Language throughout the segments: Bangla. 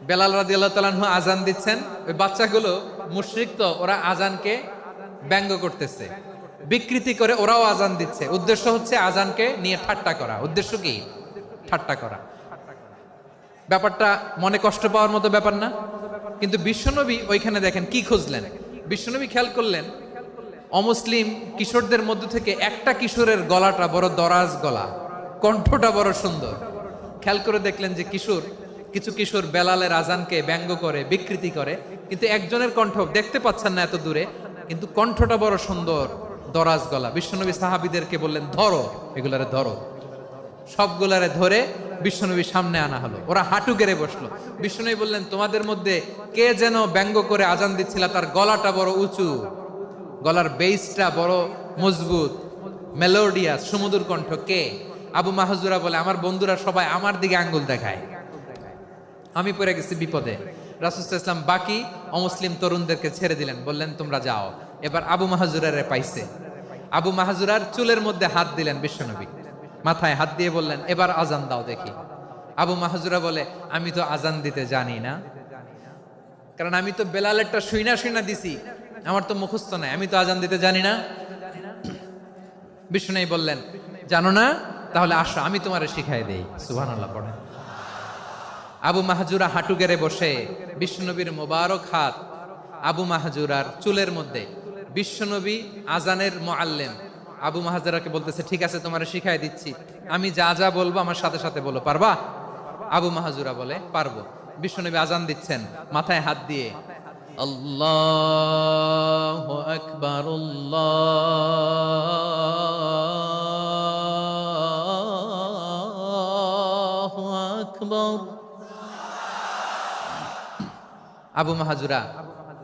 বেলাল রাদিয়াল্লাহু তাআলা আনহু আজান দিচ্ছেন, ওই বাচ্চাগুলো মুশরিক, তো ওরা আজানকে ব্যঙ্গ করতেছে, বিকৃতি করে ওরাও আজান দিচ্ছে। উদ্দেশ্য হচ্ছে আজানকে নিয়ে ঠাট্টা করা। উদ্দেশ্য কি? ঠাট্টা করা। ব্যাপারটা মনে কষ্ট পাওয়ার মতো ব্যাপার না? কিন্তু বিশ্বনবী ওইখানে দেখেন কি খুঁজলেন। বিশ্বনবী খেয়াল করলেন অমুসলিম কিশোরদের মধ্য থেকে একটা কিশোরের গলাটা বড় দরাজ গলা, কণ্ঠটা বড় সুন্দর। খেয়াল করে দেখলেন যে কিছু কিশোর বেলালের আজানকে ব্যঙ্গ করে, বিকৃতি করে, কিন্তু একজনের কণ্ঠ দেখতে পাচ্ছেন না এত দূরে, কিন্তু কণ্ঠটা বড় সুন্দর, দরাজ গলা। বিশ্বনবী সাহাবীদেরকে বললেন, ধরো এগুলারে, ধরো। সবগুলারে ধরে বিশ্বনবীর সামনে আনা হলো। ওরা হাঁটু গেড়ে বসলো। বিশ্বনবী বললেন, তোমাদের মধ্যে কে যেন ব্যঙ্গ করে আজান দিচ্ছিল, তার গলাটা বড় উঁচু, গলার বেসটা বড় মজবুত, মেলোডিয়াস, সুমধুর কণ্ঠ, কে? আবু মাহজুরা বলে, আমার বন্ধুরা সবাই আমার দিকে আঙ্গুল দেখায়, আমি পড়ে গেছি বিপদে। রাসূল সাল্লাল্লাহু আলাইহি ওয়াসাল্লাম বাকি অমুসলিম তরুণদেরকে ছেড়ে দিলেন, বললেন তোমরা যাও। এবার আবু মাহজুরারে পাইছে। আবু মাহজুরার চুলের মধ্যে হাত দিলেন বিশ্বনবী, মাথায় হাত দিয়ে বললেন, এবার আজান দাও দেখি। আবু মাহজুরা বলে, আমি তো আজান দিতে জানি না, কারণ আমি তো বেলালেরটা শুইনা দিছি, আমার তো মুখস্থ নাই, আমি তো আজান দিতে জানি না। বিষ্ণু বললেন, জানো না? তাহলে আসো, আমি তোমারে শিখাই দেই। সুবহানাল্লাহ পড়েন। আবু মাহজুরা হাঁটু গেড়ে বসে, বিশ্বনবীর মোবারক হাত আবু মাহজুরার চুলের মধ্যে। বিশ্বনবী আজানের মুআল্লিম আবু মাহজুরাকে বলতেছে, ঠিক আছে তোমারে শিখাই দিচ্ছি, আমি যা যা বলবো আমার সাথে সাথে বলো, পারবা? আবু মাহজুরা বলে, পারবো। বিশ্বনবী আজান দিচ্ছেন মাথায় হাত দিয়ে, আল্লাহু আকবার, আল্লাহু আকবার। আবু মাহজুরা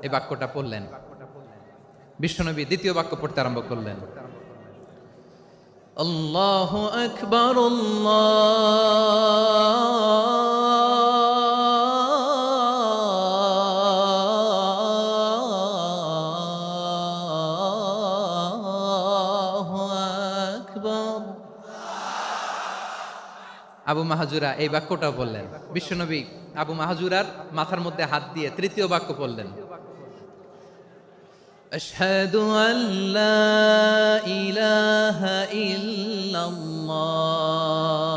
এই বাক্যটা পড়লেন। বিশ্বনবী দ্বিতীয় বাক্য পড়তে আরম্ভ করলেন, আল্লাহু আকবার, আল্লাহু আকবার। আবু মাহজুরা এই বাক্যটা বললেন। বিশ্বনবী আবু মাহজুরার মাথার মধ্যে হাত দিয়ে তৃতীয় বাক্য বললেন, আশহাদু আল্লা ইলাহা ইল্লাল্লাহ